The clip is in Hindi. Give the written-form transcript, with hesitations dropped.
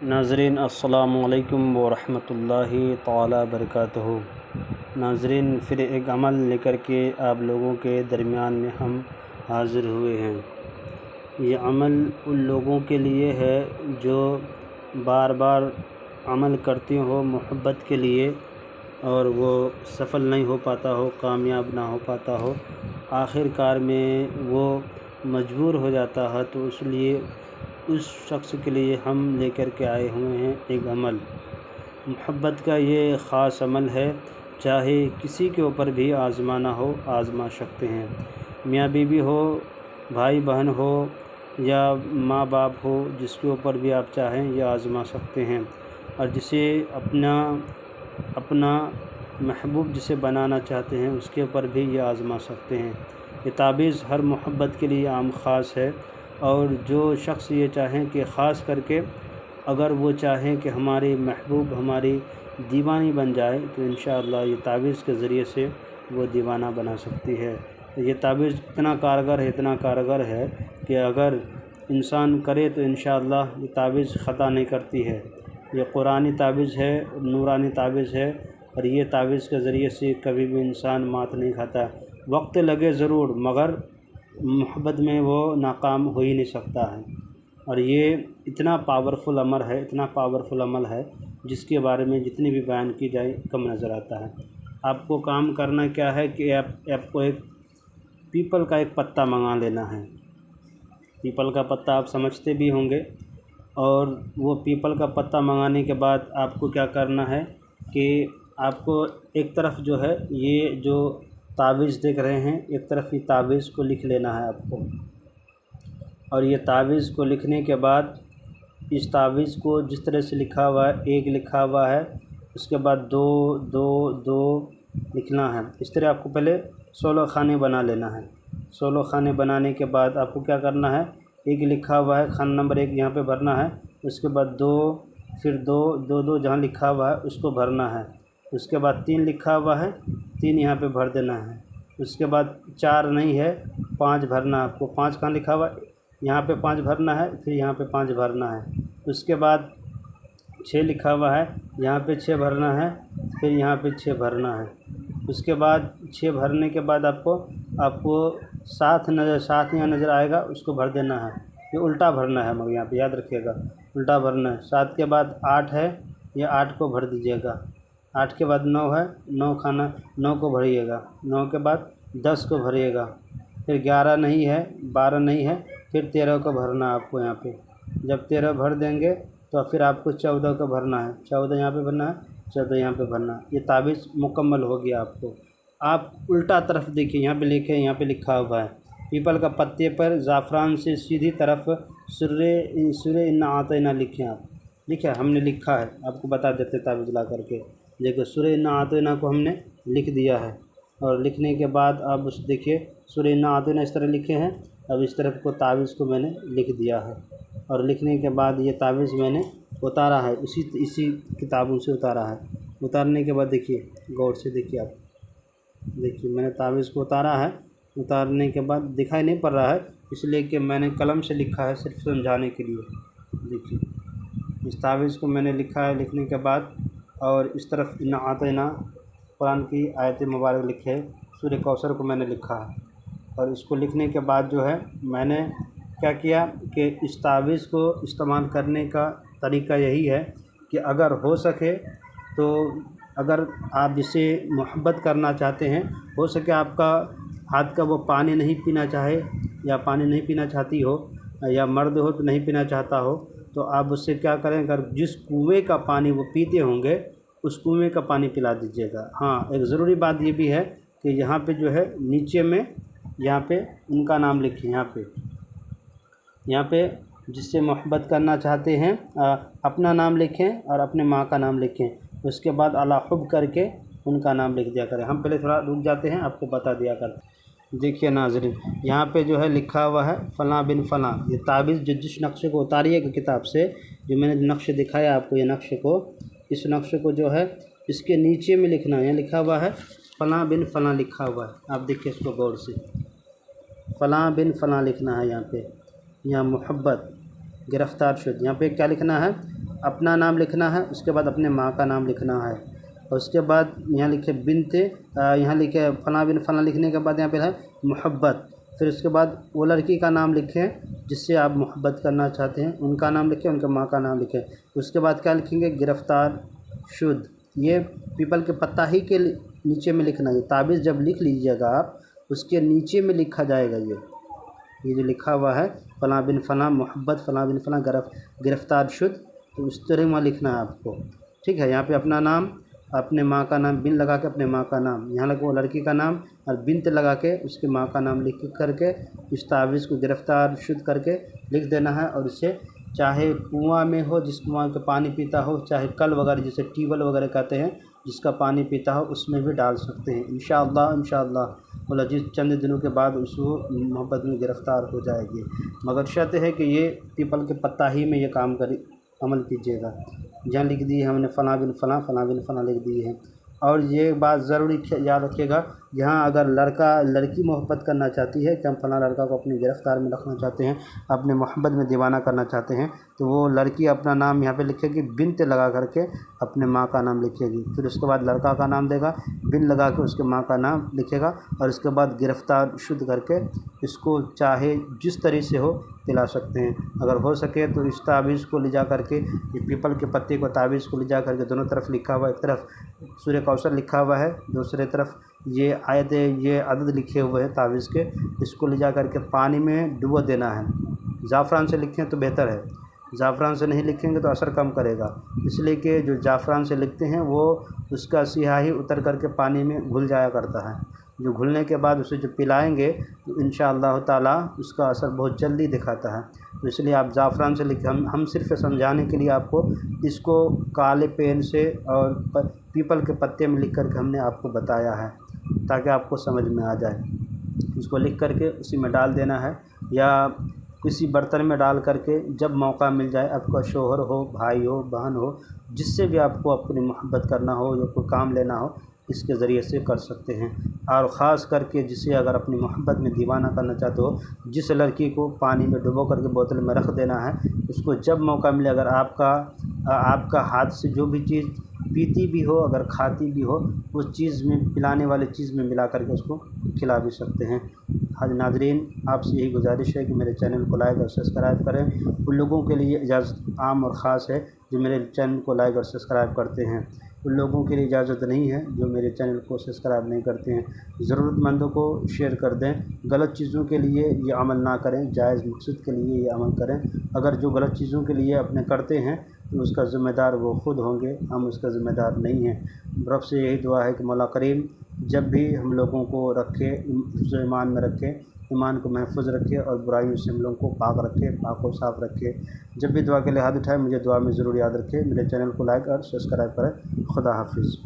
नाज़रीन अस्सलामु अलैकुम व रहमतुल्लाहि ताला बरकातुहू। नाज़रीन, फिर एक अमल लेकर के आप लोगों के दरमियान में हम हाज़िर हुए हैं। ये अमल उन लोगों के लिए है जो बार बार अमल करते हो मोहब्बत के लिए और वो सफल नहीं हो पाता हो, कामयाब ना हो पाता हो, आखिरकार में वो मजबूर हो जाता है। तो इसलिए उस शख्स के लिए हम लेकर के आए हुए हैं एक अमल। मोहब्बत का ये ख़ास अमल है, चाहे किसी के ऊपर भी आज़माना हो आज़मा सकते हैं। मियाँ बीवी हो, भाई बहन हो या माँ बाप हो, जिसके ऊपर भी आप चाहें ये आज़मा सकते हैं। और जिसे अपना महबूब जिसे बनाना चाहते हैं उसके ऊपर भी ये आज़मा सकते हैं। ये ताबीज़ हर मोहब्बत के लिए आम ख़ास है। और जो शख्स ये चाहें कि ख़ास करके अगर वो चाहें कि हमारी महबूब हमारी दीवानी बन जाए तो इंशाअल्लाह ये ताबीज़ के ज़रिए से वो दीवाना बना सकती है। ये ताबीज़ इतना कारगर है कि अगर इंसान करे तो इंशाअल्लाह ये ताबीज़ ख़ता नहीं करती है। ये कुरानी ताबीज़ है, नूरानी ताबीज़ है और ये ताबीज़ के ज़रिए से कभी भी इंसान मात नहीं खाता। वक्त लगे ज़रूर मगर मोहब्बत में वो नाकाम हो ही नहीं सकता है। और ये इतना पावरफुल अमल है जिसके बारे में जितनी भी बयान की जाए कम नज़र आता है। आपको काम करना क्या है कि आपको एक पीपल का एक पत्ता मंगा लेना है। पीपल का पत्ता आप समझते भी होंगे। और वो पीपल का पत्ता मंगाने के बाद आपको क्या करना है कि आपको एक तरफ जो है ये जो ताबीज़ देख रहे हैं, एक तरफ ये ताबीज़ को लिख लेना है आपको। और ये ताबीज़ को लिखने के बाद इस ताबीज़ को जिस तरह से लिखा हुआ है, एक लिखा हुआ है, उसके बाद दो दो दो लिखना है। इस तरह आपको पहले 16 खाने बना लेना है। 16 खाने बनाने के बाद आपको क्या करना है, एक लिखा हुआ है खाना नंबर 1 यहाँ पे भरना है। उसके बाद 2, फिर 2 2 2 जहाँ लिखा हुआ है उसको भरना है। उसके बाद 3 लिखा हुआ है, 3 यहाँ पे भर देना है। उसके बाद 4 नहीं है, 5 भरना है आपको। 5 कहाँ लिखा हुआ है, यहाँ पे 5 भरना है, फिर यहाँ पे 5 भरना है। उसके बाद 6 लिखा हुआ है, यहाँ पे 6 भरना है, फिर यहाँ पे 6 भरना है। उसके बाद 6 भरने के बाद आपको 7 यहाँ नज़र आएगा, उसको भर देना है। ये उल्टा भरना है मगर यहाँ पे याद रखिएगा, उल्टा भरना है। 7 के बाद 8 है, ये 8 को भर दीजिएगा। 8 के बाद 9 है, 9 को भरिएगा। 9 के बाद 10 को भरिएगा। फिर 11 नहीं है, 12 नहीं है, फिर 13 को भरना है आपको यहाँ पे। जब 13 भर देंगे तो फिर आपको 14 को भरना है। 14 यहाँ पे भरना है, 14 यहाँ पे भरना है। ये ताबीज़ मुकम्मल हो गया आपको। आप उल्टा तरफ देखिए, यहाँ पे लिखा हुआ है पीपल का पत्ते पर ज़ाफ़रान से सीधी तरफ सूरे इन्ना आतैना लिखें। आप लिखे, हमने लिखा है, आपको बता देते ताबीज़ ला करके। देखो सूरे इन्ना आतैना को हमने लिख दिया है। और लिखने के बाद आप उस देखिए सूरे इन्ना आतैना इस तरह लिखे हैं। अब इस तरफ को ताबीज़ को मैंने लिख दिया है। और लिखने के बाद ये ताबीज़ मैंने उतारा है, इसी किताबों से उतारा है। उतारने के बाद देखिए, गौर से देखिए, आप देखिए मैंने ताबीज़ को उतारा है। उतारने के बाद दिखाई नहीं पड़ रहा है इसलिए कि मैंने कलम से लिखा है सिर्फ समझाने के लिए। देखिए इस ताबीज़ को मैंने लिखा है। लिखने के बाद और इस तरफ इन्ना आतैना कुरान की आयत मुबारक लिखे है, सूरह कौसर को मैंने लिखा है। और इसको लिखने के बाद जो है मैंने क्या किया कि इस ताबीज़ को इस्तेमाल करने का तरीका यही है कि अगर हो सके तो अगर आप जिसे मोहब्बत करना चाहते हैं, हो सके आपका हाथ का वो पानी नहीं पीना चाहे या पानी नहीं पीना चाहती हो या मर्द हो तो नहीं पीना चाहता हो, तो आप उससे क्या करें, अगर जिस कुएँ का पानी वो पीते होंगे उस कुएँ का पानी पिला दीजिएगा। हाँ, एक ज़रूरी बात ये भी है कि यहाँ पे जो है नीचे में यहाँ पे उनका नाम लिखें। यहाँ पे जिससे मोहब्बत करना चाहते हैं अपना नाम लिखें और अपने माँ का नाम लिखें। उसके बाद अला हुब करके उनका नाम लिख दिया करें। हम पहले थोड़ा रुक जाते हैं, आपको बता दिया करते। देखिए नाज़रीन, यहाँ पे जो है लिखा हुआ है फ़लाँ बिन फ़लाँ। ये ताबीज़ जिस नक्शे को उतारिएगा किताब से, जो मैंने नक्शे दिखाया आपको, ये नक्शे को, इस नक्शे को जो है इसके नीचे में लिखना है। यहाँ लिखा हुआ है फ़लाँ बिन फ़लाँ लिखा हुआ है, आप देखिए इसको गौर से। फ़लाँ बिन फ़लाँ लिखना है यहाँ पे। यहाँ मोहब्बत गिरफ़्तार शुद। यहाँ पे क्या लिखना है, अपना नाम लिखना है, उसके बाद अपने माँ का नाम लिखना है, और उसके बाद यहाँ लिखे बिनते, यहाँ लिखे फ़लाँ बिन फ़लाँ लिखने के बाद यहाँ पे है मोहब्बत। फिर उसके बाद वो लड़की का नाम लिखें जिससे आप मोहब्बत करना चाहते हैं, उनका नाम लिखें, उनके माँ का नाम लिखें। उसके बाद क्या लिखेंगे, गिरफ़्तार शुद। ये पीपल के पत्ता ही के नीचे में लिखना है। ताबीज़ जब लिख लीजिएगा आप, उसके नीचे में लिखा जाएगा ये जो लिखा हुआ है फ़लाँ बिन फ़लाँ मोहब्बत, फ़लाँ बिन फ़लाँ गिरफ़्तार शुद, तो उस तरह वहाँ लिखना है आपको। ठीक है, यहाँ पे अपना नाम, अपने माँ का नाम, बिन लगा के अपने माँ का नाम, यहाँ लगा वो लड़की का नाम, और बिनत लगा के उसके माँ का नाम लिख करके इस तावीज़ को गिरफ़्तार शुद करके लिख देना है। और इसे चाहे कुआँ में हो, जिस कुआँ का पानी पीता हो, चाहे कल वगैरह जिसे ट्यूबवेल वगैरह कहते हैं, जिसका पानी पीता हो, उसमें भी डाल सकते हैं। इंशाअल्लाह बोला जिस चंद दिनों के बाद उसको मोहब्बत में गिरफ़्तार हो जाएगी। मगर शर्त है कि ये पीपल के पत्ता ही में ये काम अमल कीजिएगा। जहाँ लिख दी है हमने फ़लाँ बिन फ़लाँ, फ़लाँ बिन फ़लाँ लिख दी है। और ये बात ज़रूरी याद रखिएगा, यहाँ अगर लड़का लड़की मोहब्बत करना चाहती है कि हम फ़लाँ लड़का को अपनी गिरफ़्तार में रखना चाहते हैं, अपने मोहब्बत में दीवाना करना चाहते हैं, तो वो लड़की अपना नाम यहाँ पे लिखेगी, बिनत लगा करके अपने माँ का नाम लिखेगी। फिर उसके बाद लड़का का नाम देगा, बिन लगा के उसके माँ का नाम लिखेगा, और उसके बाद गिरफ़्तार शुद्ध करके इसको चाहे जिस तरह से हो पिला सकते हैं। अगर हो सके तो इस तावीज़ को ले जा करके, ये पीपल के पत्ते को तावीज़ को ले जा करके दोनों तरफ लिखा हुआ, एक तरफ सूर्य कौसर लिखा हुआ है, दूसरे तरफ ये आयत, ये अदद लिखे हुए हैं तावीज़ के, इसको ले जा करके पानी में डुबो देना है। ज़ाफ़रान से लिखें तो बेहतर है, ज़ाफ़रान से नहीं लिखेंगे तो असर कम करेगा, इसलिए कि जो ज़ाफ़रान से लिखते हैं वो उसका स्याही उतर करके पानी में घुल जाया करता है। जो घुलने के बाद उसे जो पिलाएंगे तो इंशाअल्लाह ताला उसका असर बहुत जल्दी दिखाता है। तो इसलिए आप ज़ाफ़रान से लिखें। हम सिर्फ समझाने के लिए आपको इसको काले पेन से और पीपल के पत्ते में लिख करके हमने आपको बताया है, ताकि आपको समझ में आ जाए। इसको लिख करके उसी में डाल देना है, या किसी बर्तन में डाल करके जब मौका मिल जाए, आपका शोहर हो, भाई हो, बहन हो, जिससे भी आपको अपनी मोहब्बत करना हो या कोई काम लेना हो, इसके ज़रिए से कर सकते हैं। और ख़ास करके जिसे अगर अपनी मोहब्बत में दीवाना करना चाहते हो, जिस लड़की को पानी में डुबो करके बोतल में रख देना है, उसको जब मौका मिले, अगर आपका हाथ से जो भी चीज़ पीती भी हो, अगर खाती भी हो, उस चीज़ में, पिलाने वाली चीज़ में मिला करके उसको खिला भी सकते हैं। आज नाज़रीन, आपसे यही गुजारिश है कि मेरे चैनल को लाइक और सब्सक्राइब करें। उन लोगों के लिए इजाज़त आम और ख़ास है जो मेरे चैनल को लाइक और सब्सक्राइब करते हैं। उन लोगों के लिए इजाज़त नहीं है जो मेरे चैनल को सब्सक्राइब नहीं करते हैं। ज़रूरतमंदों को शेयर कर दें। गलत चीज़ों के लिए ये अमल ना करें, जायज़ मकसद के लिए ये अमल करें। अगर जो गलत चीज़ों के लिए अपने करते हैं तो उसका ज़िम्मेदार वो ख़ुद होंगे, हम उसका ज़िम्मेदार नहीं हैं। रब से यही दुआ है कि मौला करीम जब भी हम लोगों को रखे, ईमान में रखे, ईमान को महफूज रखे और बुराइयों से हम लोगों को पाक रखे, पाक और साफ़ रखे। जब भी दुआ के लिए हाथ उठाए, मुझे दुआ में ज़रूर याद रखें। मेरे चैनल को लाइक और सब्सक्राइब करें। खुदा हाफिज़।